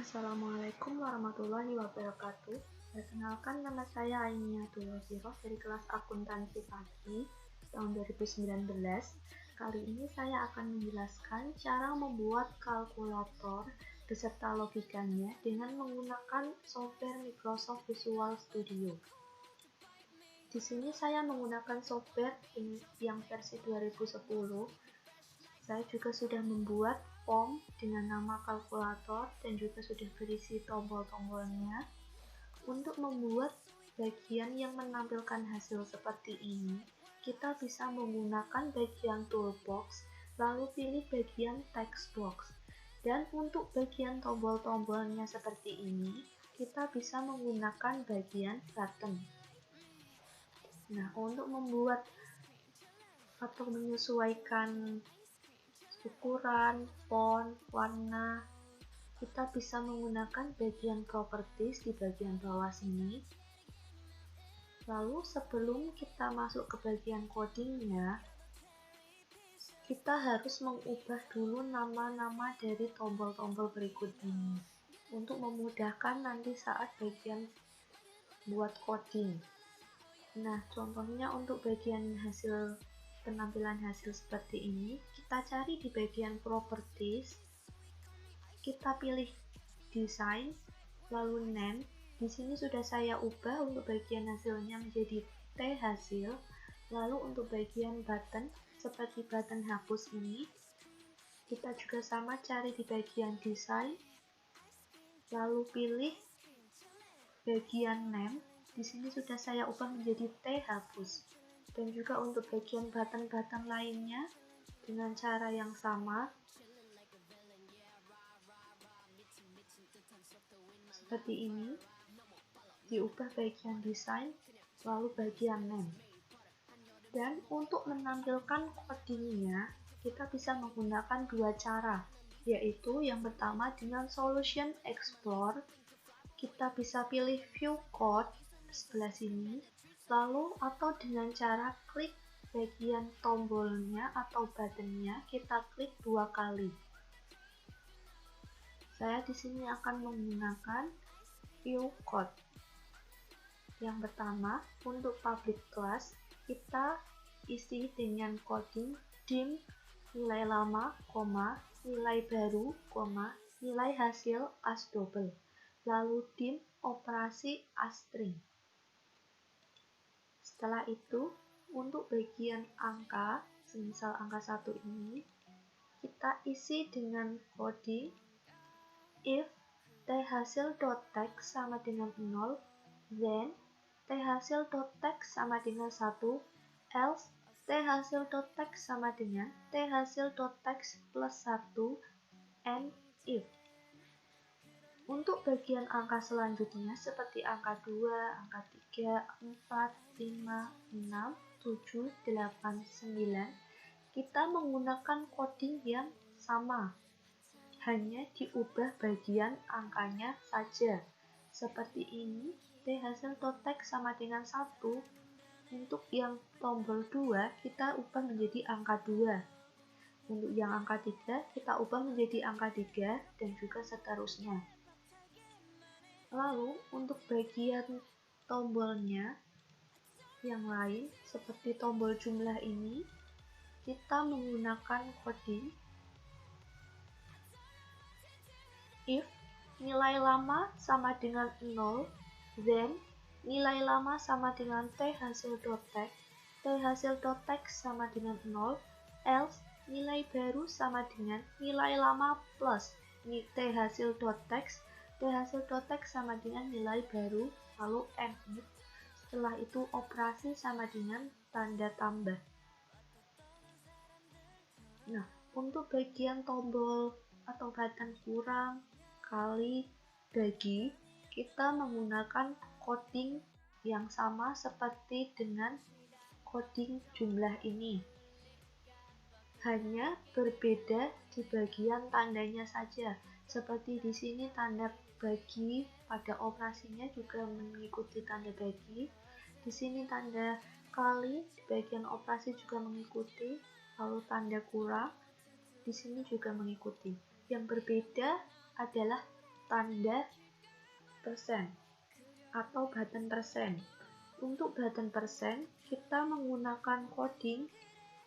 Assalamualaikum warahmatullahi wabarakatuh. Perkenalkan, nama saya Ainiatul Wasiroh dari kelas Akuntansi Pagi tahun 2019. Kali ini saya akan menjelaskan cara membuat kalkulator beserta logikanya dengan menggunakan software Microsoft Visual Studio. Di sini saya menggunakan software yang versi 2010. Saya juga sudah membuat form dengan nama kalkulator dan juga sudah berisi tombol-tombolnya. Untuk membuat bagian yang menampilkan hasil seperti ini, kita bisa menggunakan bagian toolbox, lalu pilih bagian text box. Dan untuk bagian tombol-tombolnya seperti ini, kita bisa menggunakan bagian button. Nah, untuk membuat atau menyesuaikan ukuran, font, warna, kita bisa menggunakan bagian properties di bagian bawah sini. Lalu sebelum kita masuk ke bagian codingnya, kita harus mengubah dulu nama-nama dari tombol-tombol berikut ini untuk memudahkan nanti saat bagian buat coding. Nah, contohnya untuk bagian penampilan hasil seperti ini, kita cari di bagian properties, kita pilih design, lalu name. Di sini sudah saya ubah untuk bagian hasilnya menjadi T hasil. Lalu untuk bagian button, seperti button hapus ini, kita juga sama cari di bagian design, lalu pilih bagian name. Di sini sudah saya ubah menjadi T hapus. Dan juga untuk bagian button-button lainnya dengan cara yang sama, seperti ini, diubah bagian desain lalu bagian name. Dan untuk menampilkan codingnya, kita bisa menggunakan dua cara, yaitu yang pertama dengan Solution Explorer. Kita bisa pilih View Code sebelah sini, lalu atau dengan cara klik bagian tombolnya atau buttonnya, kita klik dua kali. Saya di sini akan menggunakan View Code. Yang pertama, untuk public class, kita isi dengan coding dim nilai lama, nilai baru, nilai hasil as double, lalu dim operasi as string. Setelah itu, untuk bagian angka, semisal angka 1 ini, kita isi dengan coding if thasil.text sama dengan 0, then thasil.text sama dengan 1, else thasil.text sama dengan thasil.text plus 1, and if. Untuk bagian angka selanjutnya seperti angka 2, angka 3, 4, 5, 6, 7, 8, 9, kita menggunakan coding yang sama, hanya diubah bagian angkanya saja. Seperti ini, thasil.text sama dengan 1. Untuk yang tombol 2, kita ubah menjadi angka 2. Untuk yang angka 3, kita ubah menjadi angka 3, dan juga seterusnya. Lalu, untuk bagian tombolnya yang lain, seperti tombol jumlah ini, kita menggunakan coding if nilai lama sama dengan 0, then nilai lama sama dengan thasil.text, thasil.text sama dengan 0, else nilai baru sama dengan nilai lama plus thasil.text, thasil.text sama dengan nilai baru, lalu and if. Setelah itu operasi sama dengan tanda tambah. Nah, untuk bagian tombol atau button kurang, kali, bagi, kita menggunakan coding yang sama seperti dengan coding jumlah ini. Hanya berbeda di bagian tandanya saja. Seperti di sini tanda bagi pada operasinya juga mengikuti tanda bagi. Di sini tanda kali di bagian operasi juga mengikuti, lalu tanda kurang di sini juga mengikuti. Yang berbeda adalah tanda persen atau button persen. Untuk button persen, kita menggunakan coding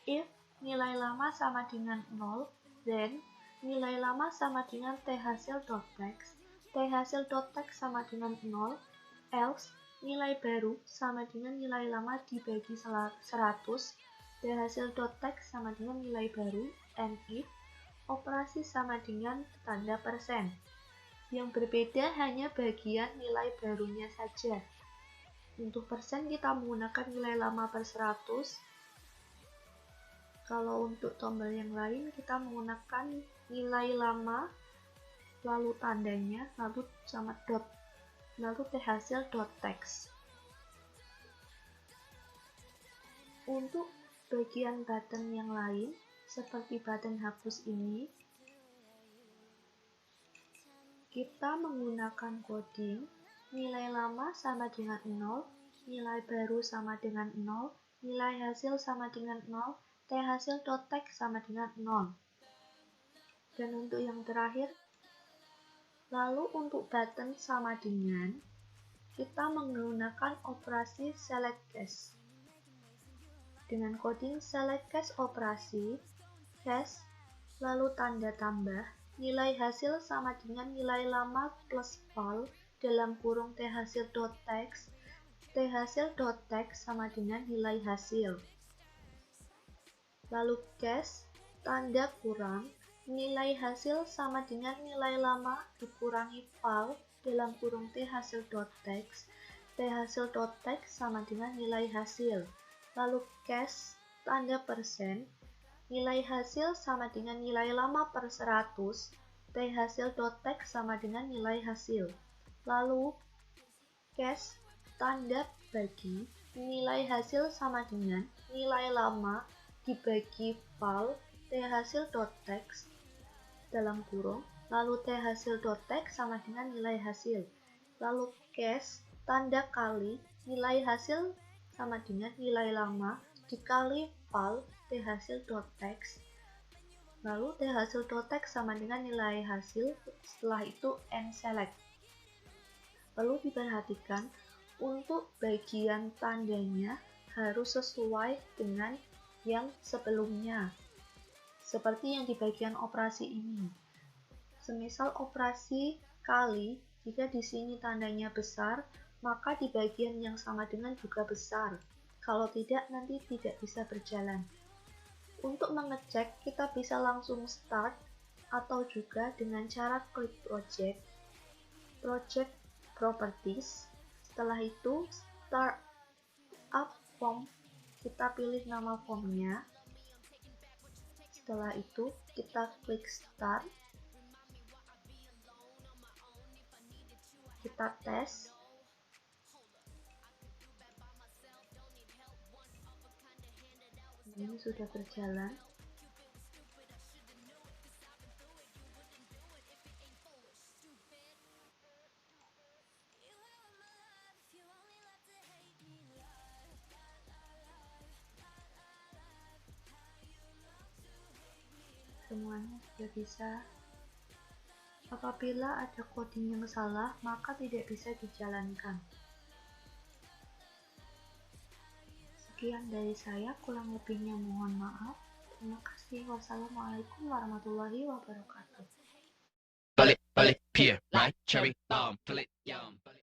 if nilai lama sama dengan 0, then nilai lama sama dengan thasil.text, thasil.text sama dengan 0, else nilai baru sama dengan nilai lama dibagi 100, thasil.text sama dengan nilai baru, and if operasi sama dengan tanda persen. Yang berbeda hanya bagian nilai barunya saja. Untuk persen kita menggunakan nilai lama per 100. Kalau untuk tombol yang lain kita menggunakan nilai lama, lalu tandanya, lalu sama dot, lalu thasil.text. Untuk bagian button yang lain, seperti button hapus ini, kita menggunakan coding nilai lama sama dengan 0, nilai baru sama dengan 0, nilai hasil sama dengan 0, thasil.text sama dengan 0. Dan untuk yang terakhir, lalu untuk button sama dengan, kita menggunakan operasi select case. Dengan coding select case operasi, case, lalu tanda tambah, nilai hasil sama dengan nilai lama plus val dalam kurung thasil.text, thasil.text sama dengan nilai hasil. Lalu case, tanda kurang, nilai hasil sama dengan nilai lama dikurangi val dalam kurung thasil.text, thasil.text sama dengan nilai hasil. Lalu case, tanda persen, nilai hasil sama dengan nilai lama per 100, thasil.text sama dengan nilai hasil. Lalu case, tanda bagi, nilai hasil sama dengan nilai lama dibagi val thasil.text dalam kurung, lalu thasil.text sama dengan nilai hasil. Lalu case, tanda kali, nilai hasil sama dengan nilai lama dikali val thasil.text, lalu thasil.text sama dengan nilai hasil, setelah itu end select. Perlu diperhatikan untuk bagian tandanya harus sesuai dengan yang sebelumnya, seperti yang di bagian operasi ini. Semisal operasi kali, jika di sini tandanya besar, maka di bagian yang sama dengan juga besar. Kalau tidak, nanti tidak bisa berjalan. Untuk mengecek, kita bisa langsung start atau juga dengan cara klik project properties. Setelah itu start up form, kita pilih nama formnya. Setelah itu kita klik start, kita tes. Ini sudah berjalan. Semuanya sudah bisa. Apabila ada coding yang salah, maka tidak bisa dijalankan. Sekian dari saya, kurang lebihnya mohon maaf. Terima kasih. Wassalamualaikum warahmatullahi wabarakatuh.